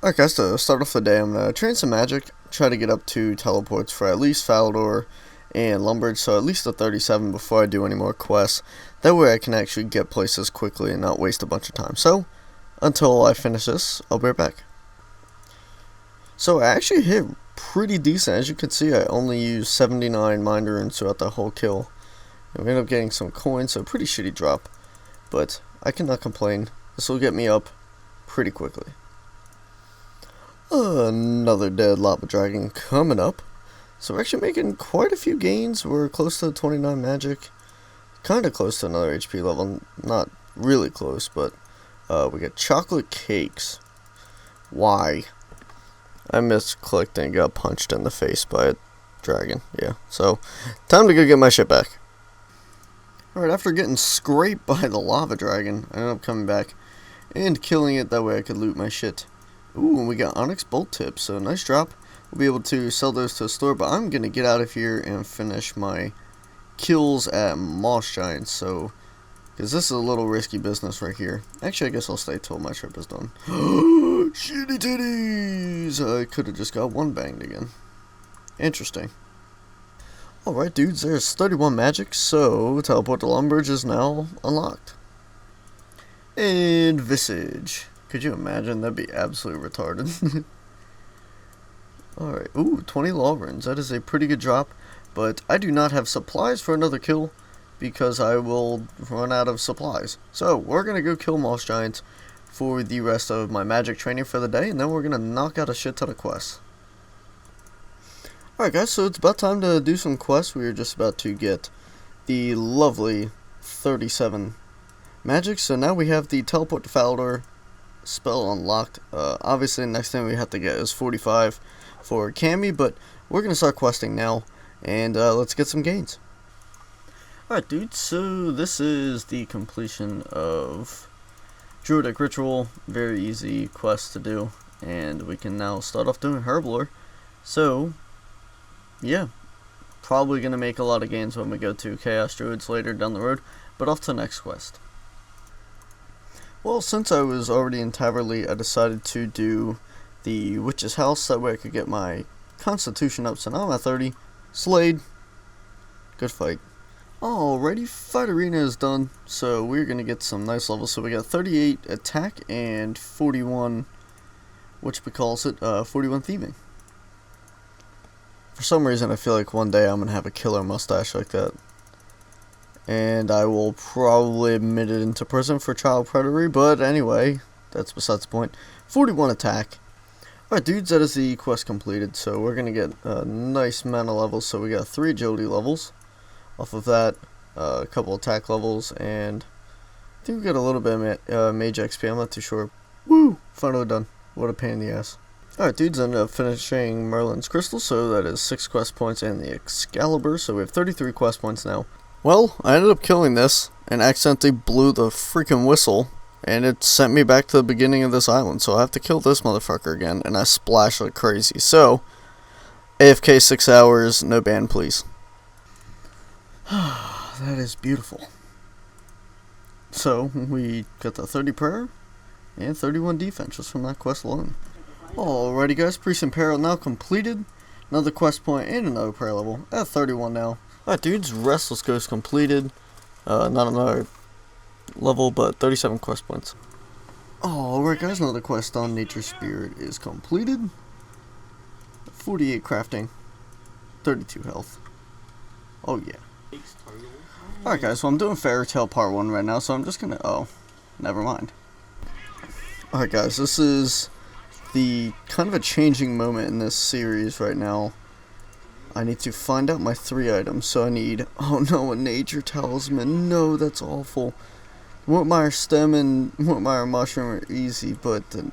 Alright guys, to start off the day, I'm going to train some magic, try to get up to teleports for at least Falador and Lumbridge, so at least a 37 before I do any more quests. That way I can actually get places quickly and not waste a bunch of time. So, until I finish this, I'll be right back. So I actually hit pretty decent. As you can see, I only used 79 mind runes throughout the whole kill. And we ended up getting some coins, so pretty shitty drop. But I cannot complain. This will get me up pretty quickly. Another dead lava dragon coming up. So we're actually making quite a few gains. We're close to 29 magic. Kind of close to another HP level. Not really close, but we got chocolate cakes. Why? I misclicked and got punched in the face by a dragon. Yeah, so time to go get my shit back. Alright, after getting scraped by the lava dragon, I ended up coming back and killing it. That way I could loot my shit. Ooh, and we got Onyx Bolt Tips, so nice drop. We'll be able to sell those to a store, but I'm going to get out of here and finish my kills at Moss Giants, so, because this is a little risky business right here. Actually, I guess I'll stay till my trip is done. Shitty titties! I could have just got one banged again. Interesting. Alright dudes, there's 31 magic, so Teleport to Lumbridge is now unlocked. And Visage. Could you imagine? That'd be absolutely retarded. Alright, ooh, 20 law runes. That is a pretty good drop, but I do not have supplies for another kill because I will run out of supplies. So, we're going to go kill Moss Giants for the rest of my magic training for the day, and then we're going to knock out a shit ton of quests. Alright guys, so it's about time to do some quests. We are just about to get the lovely 37 magic, so now we have the Teleport to Falador spell unlocked. Obviously the next thing we have to get is 45 for Cammy, but we're going to start questing now, and let's get some gains. Alright dude, so this is the completion of Druidic Ritual. Very easy quest to do, and we can now start off doing Herblore. So, yeah, probably going to make a lot of gains when we go to Chaos Druids later down the road, but off to the next quest. Well, since I was already in Taverley, I decided to do the Witch's House. That way I could get my Constitution up. So now I'm at 30. Slayed. Good fight. Alrighty, Fight Arena is done. So we're going to get some nice levels. So we got 38 attack and 41, which we calls it, 41 thieving. For some reason I feel like one day I'm going to have a killer mustache like that. And I will probably admit it into prison for child predatory, but anyway, that's besides the point. 41 attack. Alright dudes, that is the quest completed, so we're going to get a nice amount of levels. So we got 3 agility levels. Off of that, a couple attack levels, and I think we got a little bit of mage XP, I'm not too sure. Woo! Finally done. What a pain in the ass. Alright dudes, I ended up finishing Merlin's Crystal, so that is 6 quest points, and the Excalibur, so we have 33 quest points now. Well, I ended up killing this and accidentally blew the freaking whistle, and it sent me back to the beginning of this island, so I have to kill this motherfucker again, and I splash like crazy. So, AFK 6 hours, no ban please. That is beautiful. So, we got the 30 prayer and 31 defense just from that quest alone. Alrighty guys, Priest and Peril now completed. Another quest point and another prayer level at 31 now. Alright dudes, Restless Ghost completed. Not another level, but 37 quest points. Alright guys, another quest on Nature Spirit is completed. 48 crafting. 32 health. Oh yeah. Alright guys, so I'm doing Fairy Tale Part 1 right now, so I'm just gonna, oh, never mind. Alright guys, this is the kind of a changing moment in this series right now. I need to find out my 3 items, so I need, oh no, a Nature Talisman. No, that's awful. Whitmire Stem and Whitmire Mushroom are easy, but the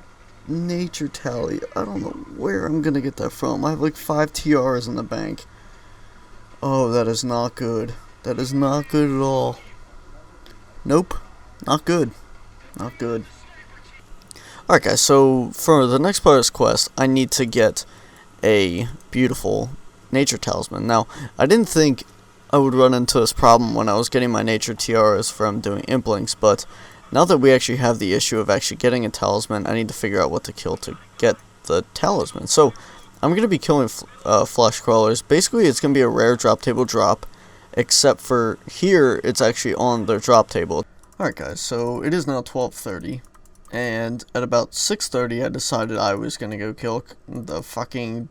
Nature Tally, I don't know where I'm gonna get that from. I have like 5 TRs in the bank. Oh, that is not good. That is not good at all. Nope, not good. Not good. Alright guys, so for the next part of this quest, I need to get a beautiful Nature Talisman. Now, I didn't think I would run into this problem when I was getting my Nature Tiaras from doing Implinks, but now that we actually have the issue of actually getting a talisman, I need to figure out what to kill to get the talisman. So I'm going to be killing flesh crawlers. Basically, it's going to be a rare drop table drop, except for here, it's actually on their drop table. Alright guys, so it is now 12:30, and at about 6:30 I decided I was going to go kill the fucking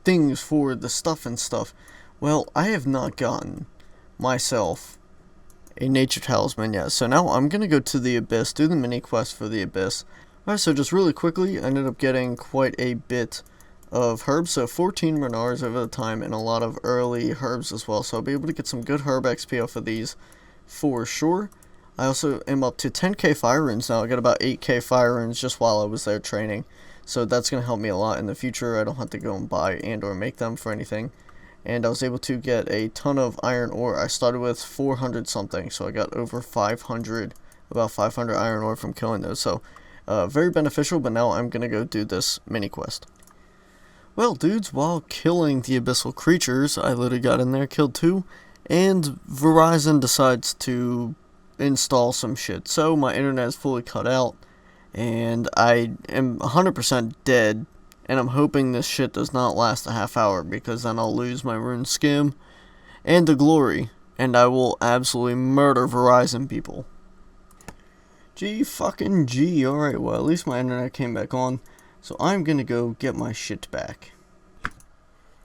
things for the stuff and stuff. Well, I have not gotten myself a nature talisman yet, so now I'm going to go to the Abyss, do the mini quest for the Abyss. Alright, so just really quickly, I ended up getting quite a bit of herbs, so 14 Renars over the time, and a lot of early herbs as well, so I'll be able to get some good herb XP off of these for sure. I also am up to 10k fire runes now. I got about 8k fire runes just while I was there training, so that's going to help me a lot in the future. I don't have to go and buy and or make them for anything. And I was able to get a ton of iron ore. I started with 400 something, so I got over 500, about 500 iron ore from killing those, so very beneficial. But now I'm going to go do this mini quest. Well, dudes, while killing the abyssal creatures, I literally got in there, killed 2, and Verizon decides to install some shit. So my internet is fully cut out, and I am 100% dead, and I'm hoping this shit does not last a half hour, because then I'll lose my rune skim and the glory, and I will absolutely murder Verizon people. G fucking G. Alright, well, at least my internet came back on. So I'm gonna go get my shit back.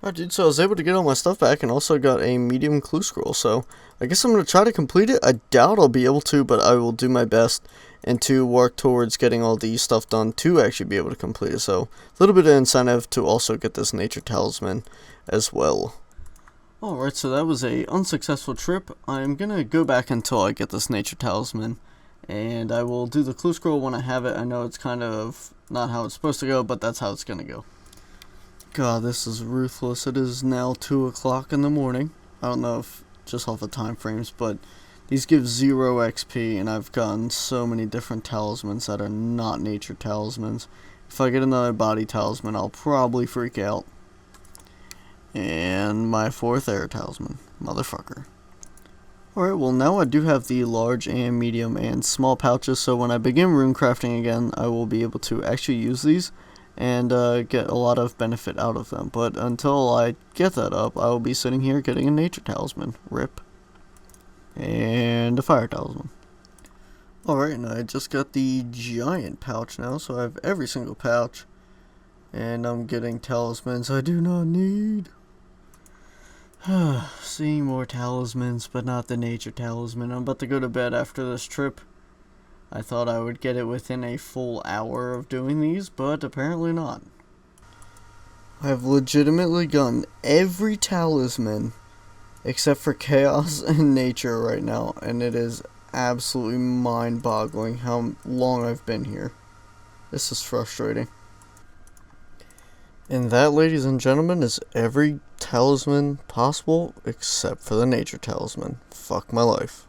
Alright dude, so I was able to get all my stuff back and also got a medium clue scroll. So I guess I'm gonna try to complete it. I doubt I'll be able to, but I will do my best and to work towards getting all the stuff done to actually be able to complete it. So a little bit of incentive to also get this nature talisman as well. Alright, so that was a unsuccessful trip. I'm gonna go back until I get this nature talisman, and I will do the clue scroll when I have it. I know it's kind of not how it's supposed to go, but that's how it's gonna go. God, this is ruthless. It is now 2 o'clock in the morning. I don't know if just off the time frames, but these give 0 XP, and I've gotten so many different talismans that are not nature talismans. If I get another body talisman, I'll probably freak out. And my 4th air talisman. Motherfucker. Alright, well now I do have the large and medium and small pouches, so when I begin rune crafting again, I will be able to actually use these and get a lot of benefit out of them. But until I get that up, I will be sitting here getting a nature talisman. RIP. And a fire talisman. Alright, and I just got the giant pouch now, so I have every single pouch. And I'm getting talismans I do not need. Seeing more talismans, but not the nature talisman. I'm about to go to bed after this trip. I thought I would get it within a full hour of doing these, but apparently not. I have legitimately gotten every talisman except for chaos and nature right now, and it is absolutely mind-boggling how long I've been here. This is frustrating. And that, ladies and gentlemen, is every talisman possible except for the nature talisman. Fuck my life.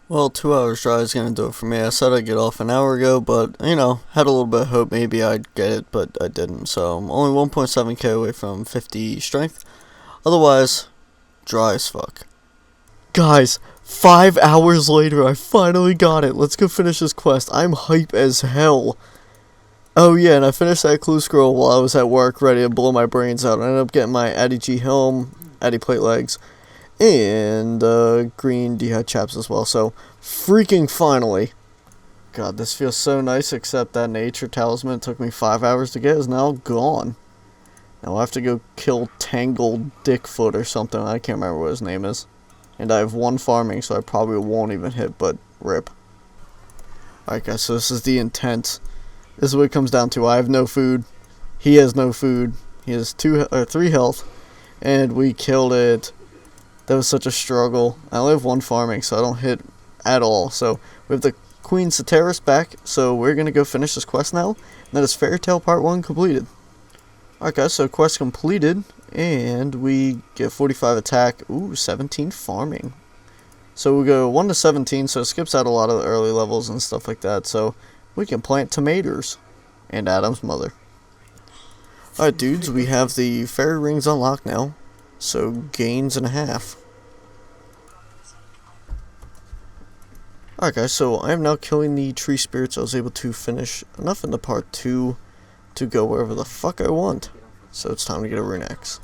Well, 2 hours drive is going to do it for me. I said I'd get off an hour ago, but, you know, had a little bit of hope maybe I'd get it, but I didn't. So I'm only 1.7k away from 50 strength. Otherwise, dry as fuck. Guys, 5 hours later, I finally got it. Let's go finish this quest. I'm hype as hell. Oh yeah, and I finished that clue scroll while I was at work, ready to blow my brains out. I ended up getting my Addy G helm, Addy plate legs, and green D-Hat chaps as well. So, freaking finally. God, this feels so nice, except that nature talisman took me 5 hours to get is now gone. Now I have to go kill Tangled Dickfoot or something. I can't remember what his name is. And I have 1 farming, so I probably won't even hit, but rip. Alright guys, so this is the intent. This is what it comes down to. I have no food. He has no food. He has 3 health. And we killed it. That was such a struggle. I only have 1 farming, so I don't hit at all. So we have the Queen Sateris back. So we're going to go finish this quest now. And that is Fairy Tale Part 1 completed. Alright guys, so quest completed. And we get 45 attack. Ooh, 17 farming. So we go 1 to 17. So it skips out a lot of the early levels and stuff like that. So we can plant tomatoes. And Adam's mother. Alright dudes, we have the fairy rings unlocked now. So gains and a half. Alright guys, so I am now killing the tree spirits. I was able to finish enough into part 2 to go wherever the fuck I want. So it's time to get a rune axe.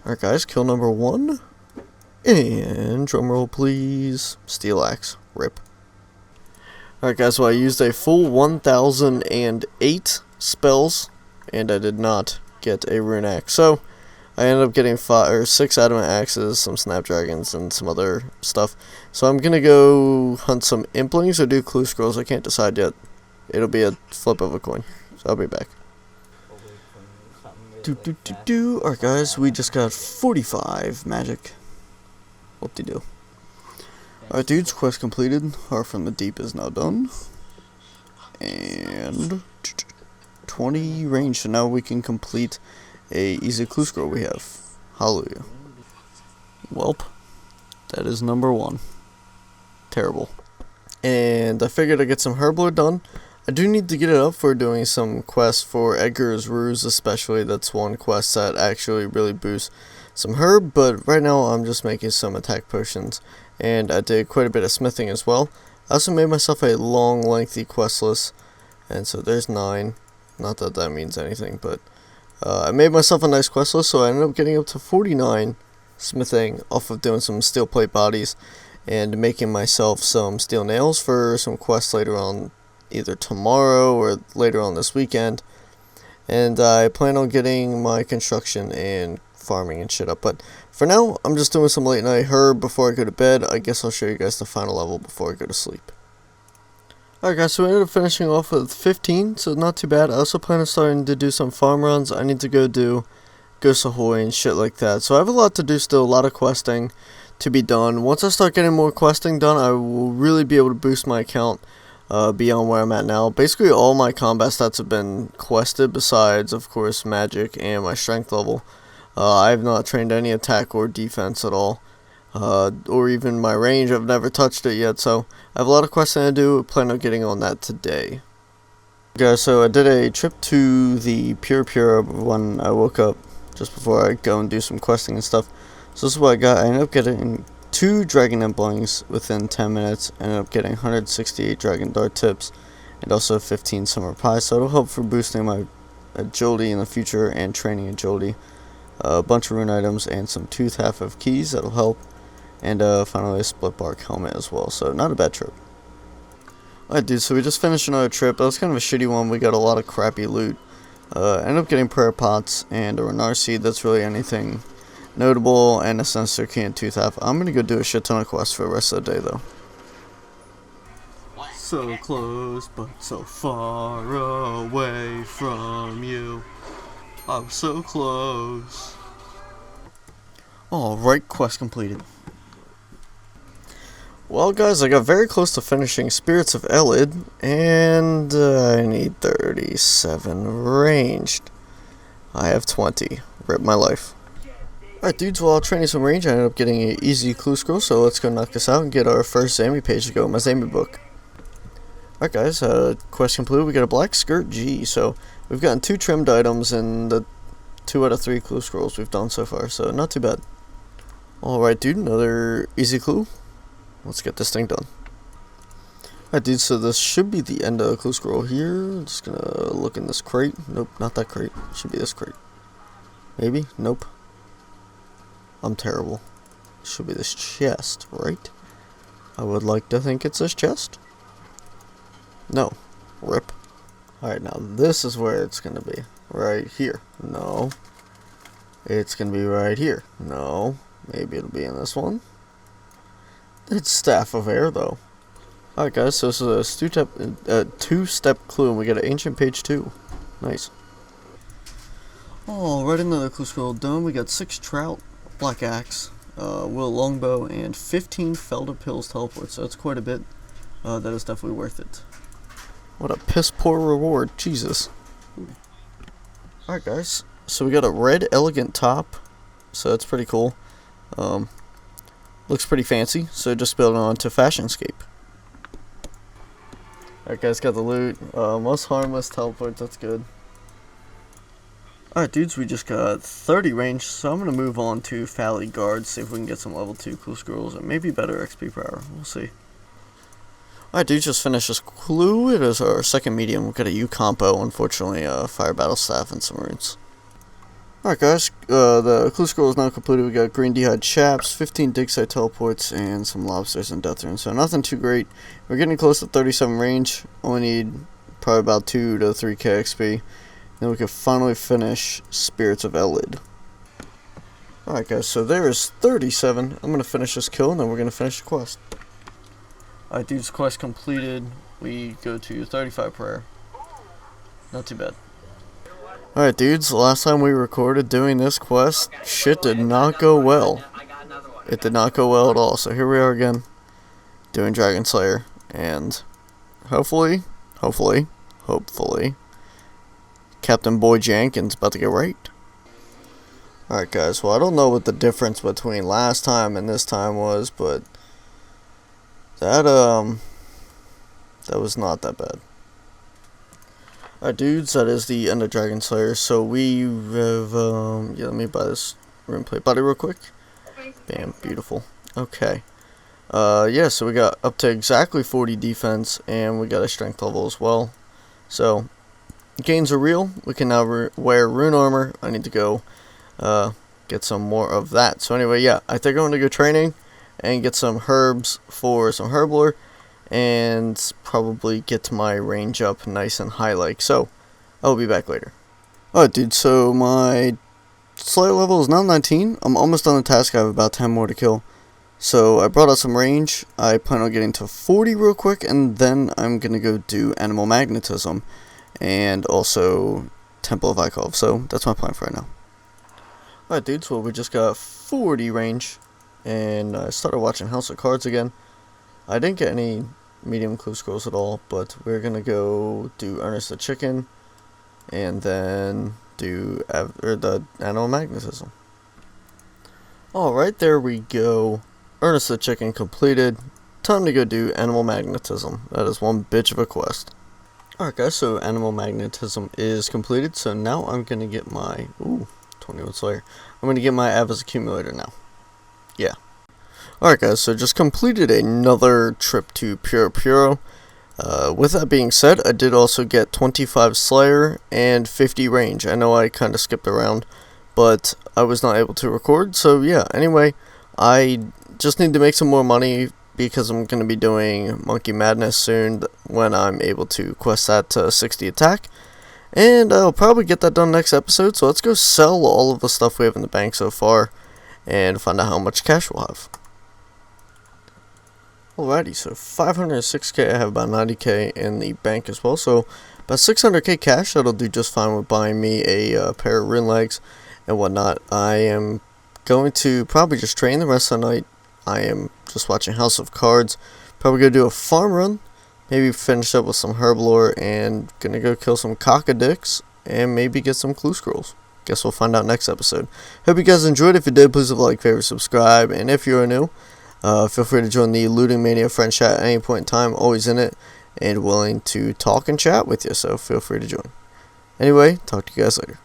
Alright guys, kill number 1. And drumroll please. Steel axe. Rip. Alright guys, so I used a full 1008 spells, and I did not get a rune axe. So I ended up getting 5 or 6 adamant axes, some snapdragons, and some other stuff. So I'm gonna go hunt some implings or do clue scrolls. I can't decide yet. It'll be a flip of a coin. So I'll be back. Alright guys, we just got 45 magic. Whoop-de-doo. Alright dudes, quest completed. Heart from the Deep is now done. And 20 range, so now we can complete a easy clue scroll we have. Hallelujah. Welp. That is number 1. Terrible. And I figured I'd get some herblore done. I do need to get it up for doing some quests for Edgar's Ruse especially. That's one quest that actually really boosts some herb, but right now I'm just making some attack potions. And I did quite a bit of smithing as well. I also made myself a long, lengthy quest list. And so there's 9. Not that that means anything, but I made myself a nice quest list, so I ended up getting up to 49 smithing off of doing some steel plate bodies and making myself some steel nails for some quests later on, either tomorrow or later on this weekend. And I plan on getting my construction and farming and shit up, but for now I'm just doing some late night herb before I go to bed. I guess I'll show you guys the final level before I go to sleep. Alright guys, so we ended up finishing off with 15, so not too bad. I also plan on starting to do some farm runs. I need to go do Ghost Ahoy and shit like that. So I have a lot to do still, a lot of questing to be done. Once I start getting more questing done, I will really be able to boost my account beyond where I'm at now. Basically all my combat stats have been quested besides, of course, magic and my strength level. I have not trained any attack or defense at all. Or even my range. I've never touched it yet, so I have a lot of questing to do. I plan on getting on that today. Guys, so I did a trip to the Pure when I woke up, just before I go and do some questing and stuff. So this is what I got. I ended up getting 2 dragon implings within 10 minutes. I ended up getting 168 dragon dart tips, and also 15 summer pies, so it'll help for boosting my agility in the future and training agility. A bunch of rune items and some tooth half of keys that'll help. And finally a split bark helmet as well, so not a bad trip. Alright dude, so we just finished another trip. That was kind of a shitty one. We got a lot of crappy loot. Ended up getting prayer pots and a Renar seed. That's really anything notable, and a sensor key and tooth half. I'm gonna go do a shit ton of quests for the rest of the day though. So close but so far away from you. I'm so close. Alright, quest completed. Well guys, I got very close to finishing Spirits of Elid, and I need 37 ranged. I have 20. Rip my life. Alright dudes, while training some range, I ended up getting an easy clue scroll, so let's go knock this out and get our first Zami page to go in my Zami book. Alright guys, quest complete. We got a black skirt G, so we've gotten 2 trimmed items in the 2 out of 3 clue scrolls we've done so far, so not too bad. Alright dude, another easy clue. Let's get this thing done. Alright dude, so this should be the end of the clue scroll here. I'm just gonna look in this crate. Nope, not that crate. Should be this crate. Maybe? Nope. I'm terrible. Should be this chest, right? I would like to think it's this chest. No. Rip. Alright, now this is where it's gonna be. Right here. No. It's gonna be right here. No. Maybe it'll be in this one. It's Staff of Air, though. Alright guys, so this is a two-step clue, and we got an Ancient Page 2. Nice. Alright, another clue scroll done. We got 6 Trout, Black Axe, Will Longbow, and 15 Felder Pills teleport, so that's quite a bit. That is definitely worth it. What a piss-poor reward, Jesus. Alright guys, so we got a red elegant top, so that's pretty cool. Looks pretty fancy, so just building on to Fashionscape. Alright guys, got the loot. Most harmless teleport, that's good. Alright dudes, we just got 30 range, so I'm going to move on to Valley Guard, see if we can get some level 2 clue scrolls, and maybe better XP power, we'll see. Alright, dude, just finished this clue. It is our second medium. We've got a U compo, unfortunately, fire battle staff and some runes. Alright, guys, the clue scroll is now completed. We got green d'hide chaps, 15 dig site teleports, and some lobsters and death runes. So nothing too great. We're getting close to 37 range. Only need probably about 2 to 3k XP. Then we can finally finish Spirits of Elid. Alright, guys, so there is 37. I'm going to finish this kill, and then we're going to finish the quest. Alright, dudes, quest completed. We go to 35 prayer. Not too bad. Alright, dudes, the last time we recorded doing this quest, shit did not go well. It did not go well at all. So here we are again, doing Dragon Slayer. And hopefully, Captain Boy Jenkins about to get raped. Alright, guys, well, I don't know what the difference between last time and this time was, but that was not that bad. Alright, dudes, that is the end of Dragon Slayer. So we have, yeah, let me buy this rune plate body real quick. Bam, beautiful. Okay. Yeah, so we got up to exactly 40 defense, and we got a strength level as well. So, gains are real. We can now wear rune armor. I need to go, get some more of that. So anyway, yeah, I think I'm going to go training and get some herbs for some herblore, and probably get my range up nice and high like. So, I'll be back later. Alright, dude, so my Slayer level is now 19. I'm almost done the task. I have about 10 more to kill. So, I brought out some range. I plan on getting to 40 real quick, and then I'm going to go do Animal Magnetism, and also Temple of Ikov. So, that's my plan for right now. Alright, dudes, well, we just got 40 range, and I started watching House of Cards again. I didn't get any medium clue scrolls at all, but we're gonna go do Ernest the Chicken, and then do the Animal Magnetism. Alright, there we go. Ernest the Chicken completed. Time to go do Animal Magnetism. That is one bitch of a quest. Alright, guys, so Animal Magnetism is completed, so now I'm gonna get my 21 Slayer. I'm gonna get my Ava's Accumulator now. Yeah. Alright, guys, so just completed another trip to Puro. With that being said, I did also get 25 Slayer and 50 range. I know I kind of skipped around, but I was not able to record. So yeah, anyway, I just need to make some more money because I'm going to be doing Monkey Madness soon when I'm able to quest that to 60 attack. And I'll probably get that done next episode. So let's go sell all of the stuff we have in the bank so far and find out how much cash we'll have. Alrighty, so 506k, I have about 90k in the bank as well, so about 600k cash. That'll do just fine with buying me a pair of rune legs and whatnot. I am going to probably just train the rest of the night. I am just watching House of Cards, probably going to do a farm run, maybe finish up with some herblore, and gonna go kill some cockadicks, and maybe get some clue scrolls. Guess we'll find out next episode. Hope you guys enjoyed. If you did, please leave a like, favorite, subscribe, and if you're new, feel free to join the Looting Mania friend chat at any point in time. Always in it and willing to talk and chat with you, so feel free to join. Anyway, talk to you guys later.